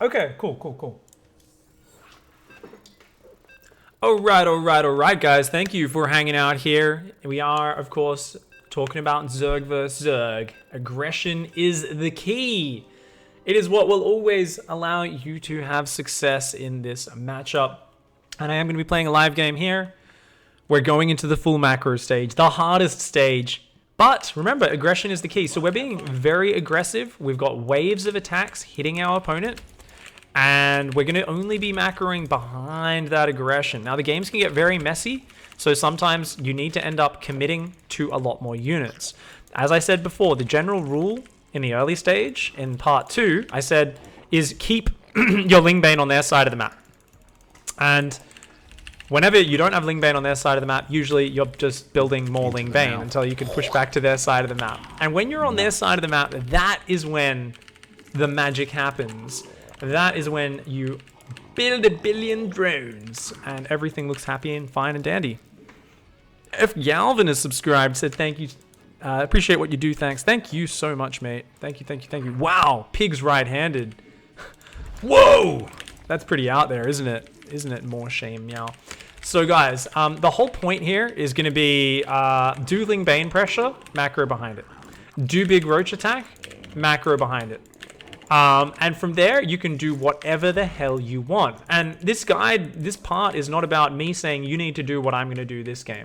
Okay, cool. All right, guys. Thank you for hanging out here. We are, of course, talking about Zerg vs. Zerg. Aggression is the key. It is what will always allow you to have success in this matchup. And I am going to be playing a live game here. We're going into the full macro stage, the hardest stage. But remember, aggression is the key. So we're being very aggressive. We've got waves of attacks hitting our opponent. And we're going to only be macroing behind that aggression. Now, the games can get very messy, so sometimes you need to end up committing to a lot more units. As I said before, the general rule in the early stage, in part 2, I said, is keep your ling bane on their side of the map. And whenever you don't have ling bane on their side of the map, usually you're just building more ling bane until you can push back to their side of the map. And when you're on their side of the map, that is when the magic happens. That is when you build a billion drones and everything looks happy and fine and dandy. If Galvin is subscribed, said thank you. Appreciate what you do, thanks. Thank you so much, mate. Thank you. Wow, pig's right-handed. Whoa! That's pretty out there, isn't it? Isn't it more shame, meow? So guys, the whole point here is going to be do ling bane pressure, macro behind it. Do big roach attack, macro behind it. And from there, you can do whatever the hell you want. And this guide, this part is not about me saying you need to do what I'm going to do this game.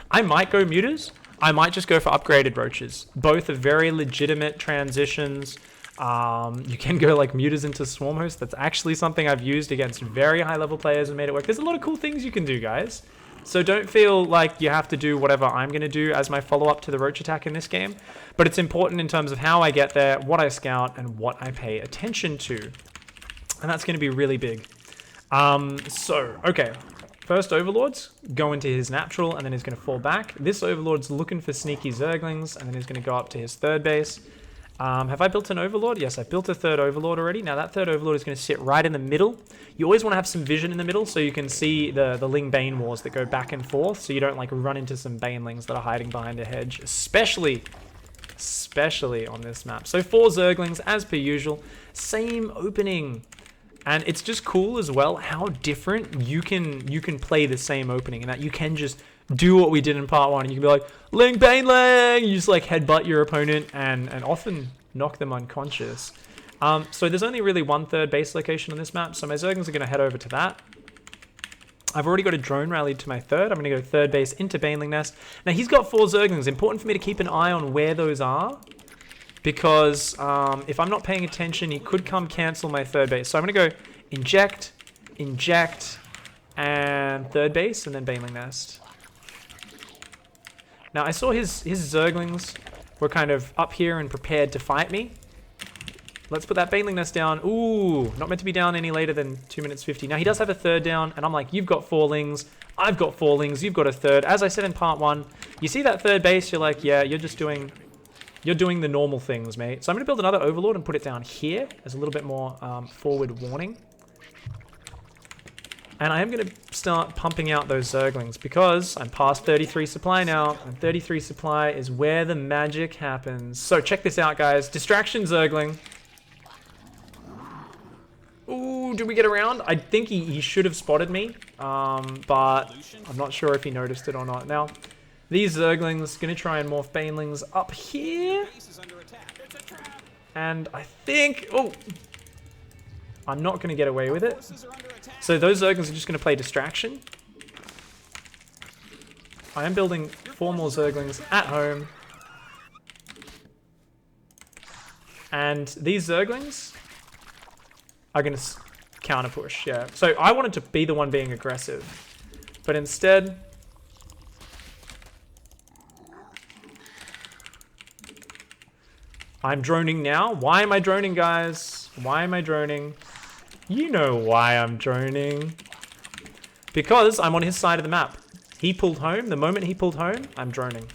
I might go muters. I might just go for upgraded roaches. Both are very legitimate transitions. You can go like muters into swarm host. That's actually something I've used against very high level players and made it work. There's a lot of cool things you can do, guys. So don't feel like you have to do whatever I'm going to do as my follow-up to the roach attack in this game. But it's important in terms of how I get there, what I scout, and what I pay attention to. And that's going to be really big. Okay. First Overlord's go into his natural, and then he's going to fall back. This Overlord's looking for sneaky Zerglings, and then he's going to go up to his third base. Have I built an Overlord? Yes, I built a third Overlord already. Now that third Overlord is going to sit right in the middle. You always want to have some vision in the middle so you can see the Ling Bane wars that go back and forth, so you don't like run into some Banelings that are hiding behind a hedge, especially on this map. So 4 Zerglings as per usual, same opening. And it's just cool as well how different you can play the same opening, and that you can just do what we did in part 1, and you can be like, Ling Bane Lang! You just like headbutt your opponent and often knock them unconscious. So there's only really 1/3 base location on this map, so my Zerglings are going to head over to that. I've already got a drone rallied to my third. I'm going to go third base into Baneling Nest. Now he's got 4 Zerglings. Important for me to keep an eye on where those are, because if I'm not paying attention, he could come cancel my third base. So I'm going to go inject, and third base, and then Baneling Nest. Now I saw his Zerglings were kind of up here and prepared to fight me. Let's put that Baneling Nest down. Ooh, not meant to be down any later than 2 minutes 50. Now he does have a third down, and I'm like, you've got 4 lings, I've got 4 lings, you've got a third. As I said in part 1, you see that third base, you're like, yeah, you're doing the normal things, mate. So I'm going to build another Overlord and put it down here as a little bit more forward warning. And I am going to start pumping out those Zerglings because I'm past 33 supply now, and 33 supply is where the magic happens. So check this out, guys. Distraction Zergling. Ooh, did we get around? I think he should have spotted me, but I'm not sure if he noticed it or not. Now, these Zerglings going to try and morph Banelings up here. And I think... Oh! I'm not going to get away with it. So those Zerglings are just going to play distraction. I am building 4 more Zerglings at home. And these Zerglings are going to counter push, yeah. So I wanted to be the one being aggressive. But instead... I'm droning now. Why am I droning, guys? Why am I droning? You know why I'm droning. Because I'm on his side of the map. He pulled home. The moment he pulled home, I'm droning.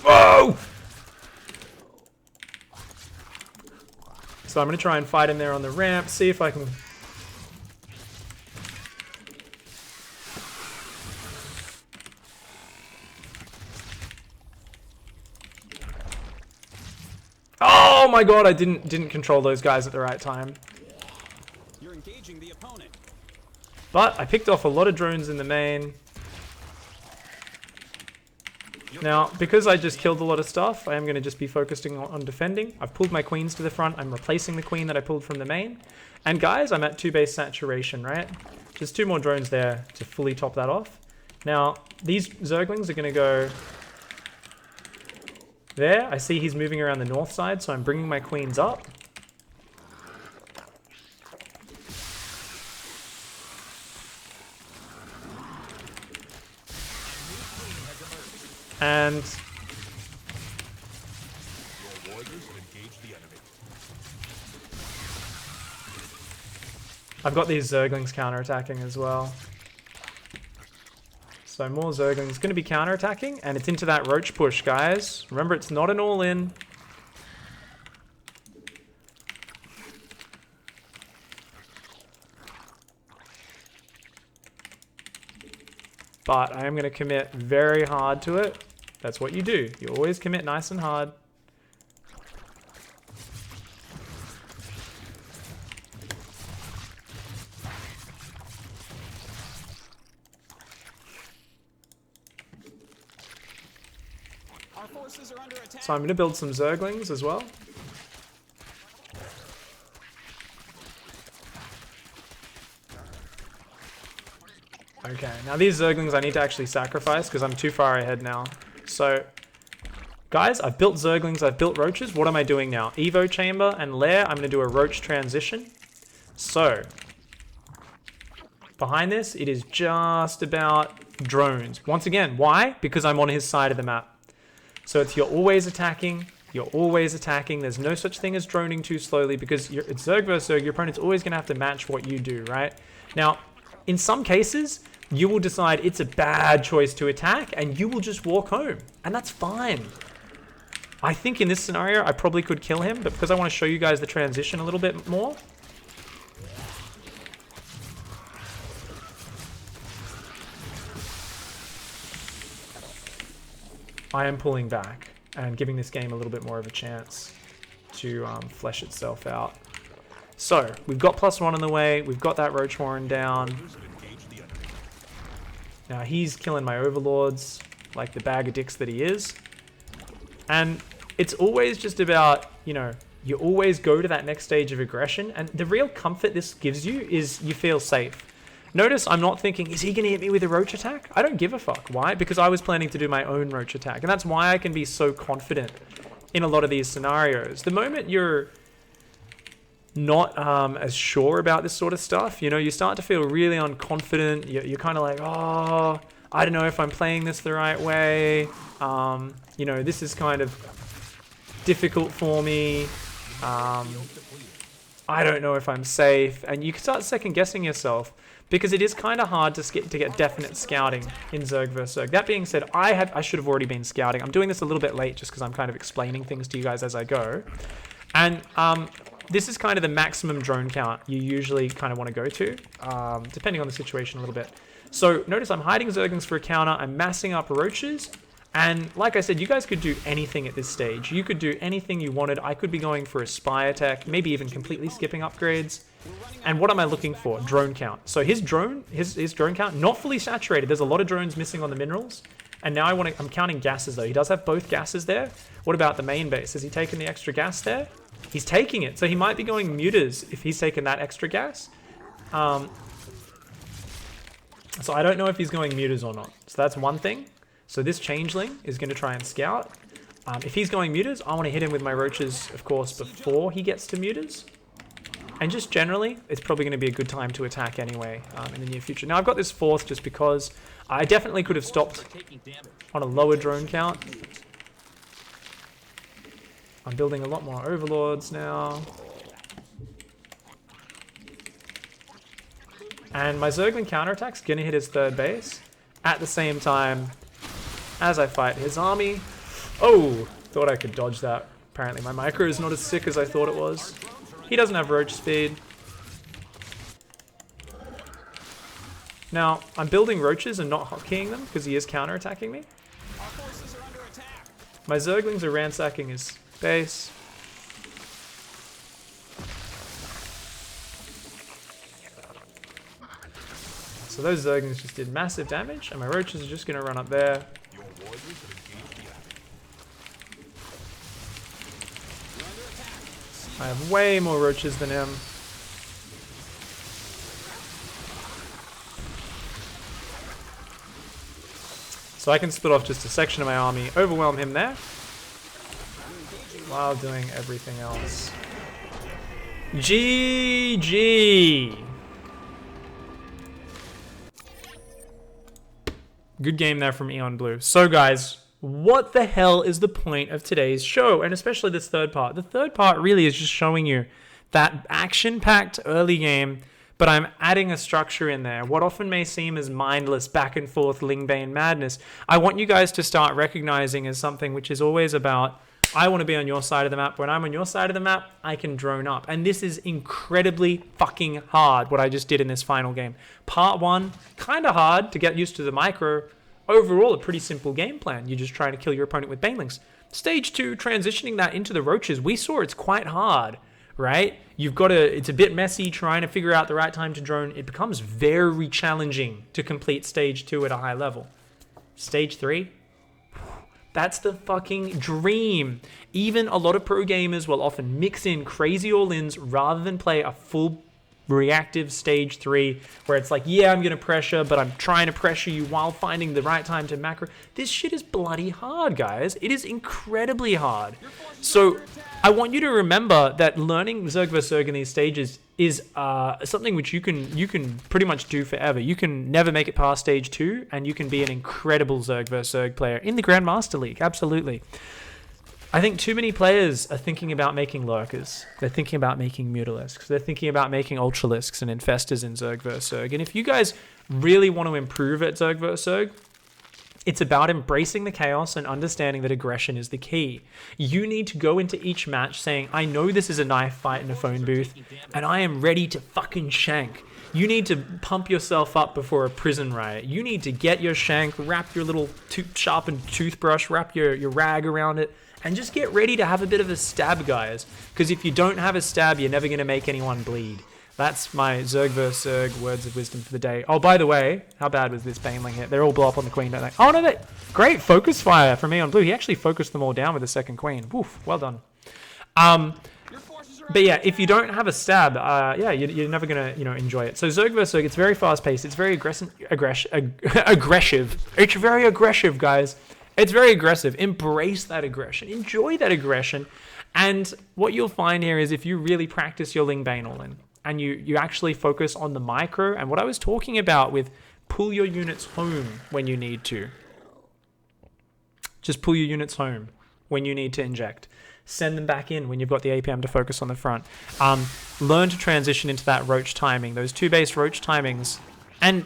Whoa! So I'm going to try and fight him there on the ramp. See if I can... Oh my god, I didn't control those guys at the right time. You're engaging the opponent. But I picked off a lot of drones in the main. Now, because I just killed a lot of stuff, I am going to just be focusing on defending. I've pulled my queens to the front. I'm replacing the queen that I pulled from the main. And guys, I'm at 2 base saturation, right? Just 2 more drones there to fully top that off. Now, these zerglings are going to go there. I see he's moving around the north side, so I'm bringing my queens up. And I've got these zerglings counterattacking as well. So more zerglings going to be counterattacking, and it's into that roach push, guys. Remember, it's not an all-in. But I am going to commit very hard to it. That's what you do. You always commit nice and hard. Our forces are under attack. So I'm going to build some zerglings as well. Okay, now these zerglings I need to actually sacrifice because I'm too far ahead now. So, guys, I've built zerglings, I've built roaches. What am I doing now? Evo chamber and lair, I'm going to do a roach transition. So, behind this, it is just about drones. Once again, why? Because I'm on his side of the map. So it's you're always attacking. There's no such thing as droning too slowly because it's Zerg versus Zerg. Your opponent's always going to have to match what you do, right? Now, in some cases, you will decide it's a bad choice to attack and you will just walk home. And that's fine. I think in this scenario, I probably could kill him, but because I want to show you guys the transition a little bit more. I am pulling back and giving this game a little bit more of a chance to flesh itself out. So, we've got +1 on the way. We've got that Roach Warren down. Now, he's killing my overlords like the bag of dicks that he is. And it's always just about, you know, you always go to that next stage of aggression. And the real comfort this gives you is you feel safe. Notice I'm not thinking, is he going to hit me with a roach attack? I don't give a fuck. Why? Because I was planning to do my own roach attack. And that's why I can be so confident in a lot of these scenarios. The moment you're not as sure about this sort of stuff, you know, you start to feel really unconfident. You're kind of like, oh, I don't know if I'm playing this the right way. You know, this is kind of difficult for me. I don't know if I'm safe. And you can start second guessing yourself. Because it is kind of hard to get definite scouting in Zerg vs. Zerg. That being said, I should have already been scouting. I'm doing this a little bit late just because I'm kind of explaining things to you guys as I go. And this is kind of the maximum drone count you usually kind of want to go to, depending on the situation a little bit. So notice I'm hiding Zerglings for a counter. I'm massing up roaches. And like I said, you guys could do anything at this stage. You could do anything you wanted. I could be going for a spy attack, maybe even completely skipping upgrades. And what am I looking for? Drone count. So his drone count, not fully saturated. There's a lot of drones missing on the minerals. And now I'm counting gases though. He does have both gases there. What about the main base? Has he taken the extra gas there? He's taking it. So he might be going mutas if he's taken that extra gas. So I don't know if he's going mutas or not. So that's one thing. So this changeling is going to try and scout. If he's going mutas, I want to hit him with my roaches, of course, before he gets to mutas. And just generally, it's probably going to be a good time to attack anyway in the near future. Now, I've got this 4th just because I definitely could have stopped on a lower drone count. I'm building a lot more overlords now. And my Zergling counterattack's going to hit his 3rd base at the same time as I fight his army. Oh, thought I could dodge that. Apparently my micro is not as sick as I thought it was. He doesn't have roach speed. Now, I'm building roaches and not hotkeying them because he is counterattacking me. My Zerglings are ransacking his base. So those zerglings just did massive damage, and my roaches are just going to run up there. I have way more roaches than him. So I can split off just a section of my army, overwhelm him there, while doing everything else. GG! Good game there from Eon Blue. So guys, what the hell is the point of today's show? And especially this third part. The third part really is just showing you that action-packed early game, but I'm adding a structure in there. What often may seem as mindless back and forth ling bane madness, I want you guys to start recognizing as something which is always about, I want to be on your side of the map. When I'm on your side of the map, I can drone up. And this is incredibly fucking hard, what I just did in this final game. Part 1, kind of hard to get used to the micro. Overall, a pretty simple game plan. You're just trying to kill your opponent with banelings. Stage 2, transitioning that into the roaches. We saw it's quite hard, right? You've got to, it's a bit messy trying to figure out the right time to drone. It becomes very challenging to complete stage 2 at a high level. Stage 3, that's the fucking dream. Even a lot of pro gamers will often mix in crazy all-ins rather than play a full reactive stage 3 where it's like, yeah, I'm gonna pressure, but I'm trying to pressure you while finding the right time to macro. This shit is bloody hard, guys. It is incredibly hard. So I want you to remember that learning Zerg vs Zerg in these stages is something which you can pretty much do forever. You can never make it past stage 2, and you can be an incredible Zerg vs Zerg player in the Grandmaster League. Absolutely. I think too many players are thinking about making lurkers. They're thinking about making mutalisks. They're thinking about making ultralisks and infestors in Zerg vs Zerg. And if you guys really want to improve at Zerg vs Zerg, it's about embracing the chaos and understanding that aggression is the key. You need to go into each match saying, I know this is a knife fight in a phone booth, and I am ready to fucking shank. You need to pump yourself up before a prison riot. You need to get your shank, wrap your little sharpened toothbrush, wrap your rag around it, and just get ready to have a bit of a stab, guys. Because if you don't have a stab, you're never going to make anyone bleed. That's my Zerg vs Zerg words of wisdom for the day. Oh, by the way, how bad was this baneling hit? They're all blow up on the queen, don't they? Oh, no, great focus fire from Eon Blue. He actually focused them all down with the second queen. Woof, well done. But yeah, if you don't have a stab, yeah, you're never going to, enjoy it. So Zerg vs Zerg, it's very fast-paced. It's very aggressive. It's very aggressive, guys. It's very aggressive. Embrace that aggression. Enjoy that aggression. And what you'll find here is if you really practice your Ling Bane all in, and you actually focus on the micro, and what I was talking about with pull your units home when you need to. Just pull your units home when you need to inject. Send them back in when you've got the APM to focus on the front. Learn to transition into that roach timing, those 2 base roach timings. And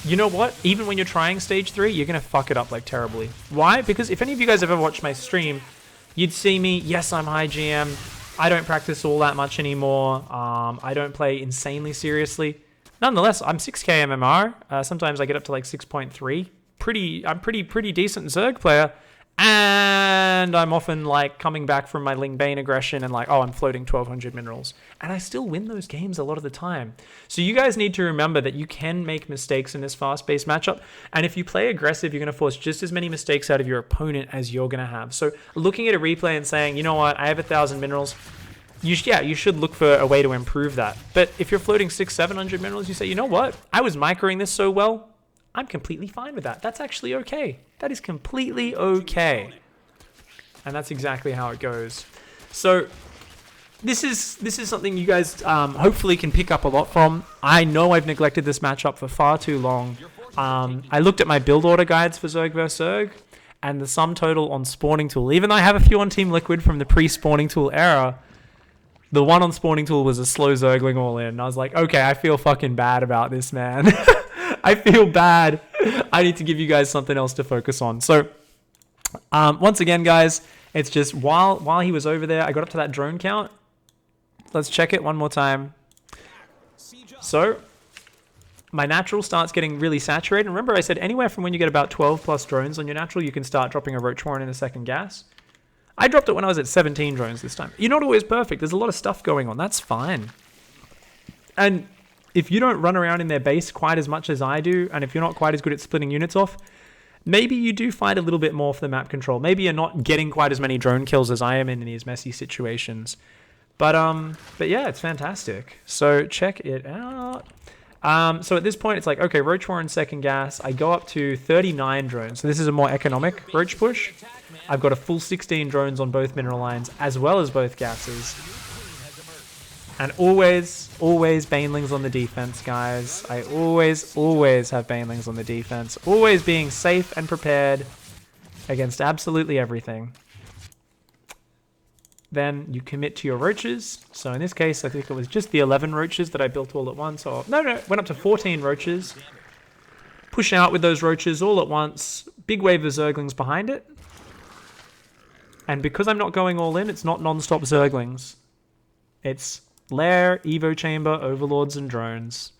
you know what? Even when you're trying stage 3, you're going to fuck it up like terribly. Why? Because if any of you guys have ever watched my stream, you'd see me, yes, I'm high GM. I don't practice all that much anymore. I don't play insanely seriously. Nonetheless, I'm 6k MMR. Sometimes I get up to like 6.3. I'm pretty decent Zerg player. And I'm often like coming back from my Ling Bane aggression and like, oh, I'm floating 1200 minerals. And I still win those games a lot of the time. So you guys need to remember that you can make mistakes in this fast-paced matchup. And if you play aggressive, you're going to force just as many mistakes out of your opponent as you're going to have. So looking at a replay and saying, you know what, I have 1,000 minerals. You should look for a way to improve that. But if you're floating 600-700 minerals, you say, you know what, I was microing this so well, I'm completely fine with that. That's actually okay. That is completely okay. And that's exactly how it goes. So this is something you guys hopefully can pick up a lot from. I know I've neglected this matchup for far too long. I looked at my build order guides for Zerg vs Zerg, and the sum total on Spawning Tool, even though I have a few on Team Liquid from the pre-Spawning Tool era, the one on Spawning Tool was a slow Zergling all in. And I was like, okay, I feel fucking bad about this, man. I feel bad. I need to give you guys something else to focus on. So, once again, guys, it's just while he was over there, I got up to that drone count. Let's check it one more time. So, my natural starts getting really saturated. Remember, I said anywhere from when you get about 12 plus drones on your natural, you can start dropping a roach warren in a second gas. I dropped it when I was at 17 drones this time. You're not always perfect. There's a lot of stuff going on. That's fine. And if you don't run around in their base quite as much as I do, and if you're not quite as good at splitting units off, maybe you do fight a little bit more for the map control. Maybe you're not getting quite as many drone kills as I am in these messy situations. But yeah, it's fantastic. So check it out. So at this point, it's like, okay, Roach War in second gas. I go up to 39 drones. So this is a more economic Roach push. I've got a full 16 drones on both mineral lines, as well as both gases. And always banelings on the defense, guys. I always have banelings on the defense. Always being safe and prepared against absolutely everything. Then you commit to your roaches. So in this case, I think it was just the 11 roaches that I built all at once. Or no, went up to 14 roaches. Push out with those roaches all at once. Big wave of zerglings behind it. And because I'm not going all in, it's not non-stop zerglings. It's lair, evo chamber, overlords, and drones.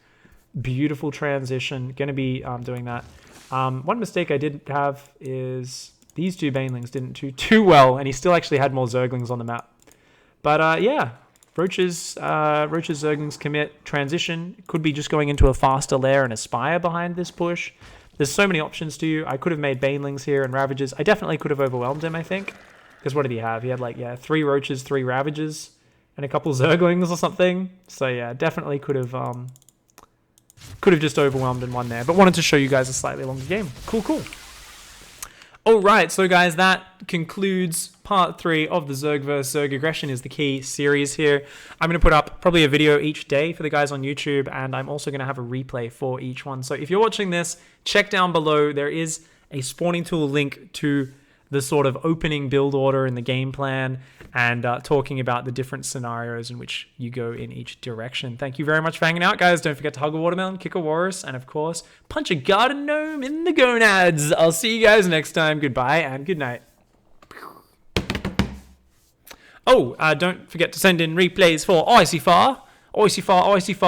Beautiful transition. Going to be doing that. One mistake I did have is these two banelings didn't do too well, and he still actually had more zerglings on the map. But yeah, roaches, zerglings commit, transition. Could be just going into a faster lair and aspire behind this push. There's so many options to you. I could have made banelings here and ravages. I definitely could have overwhelmed him, I think. Because what did he have? He had like, yeah, 3 roaches, 3 ravages, and a couple zerglings or something. So yeah, definitely could have just overwhelmed and won there. But wanted to show you guys a slightly longer game. Cool. Alright, so guys, that concludes part 3 of the Zerg vs. Zerg Aggression is the Key series here. I'm going to put up probably a video each day for the guys on YouTube, and I'm also going to have a replay for each one. So if you're watching this, check down below. There is a spawning tool link to the sort of opening build order in the game plan, and talking about the different scenarios in which you go in each direction. Thank you very much for hanging out, guys. Don't forget to hug a watermelon, kick a walrus, and of course, punch a garden gnome in the gonads. I'll see you guys next time. Goodbye and good night. Oh, don't forget to send in replays for ICYFAR.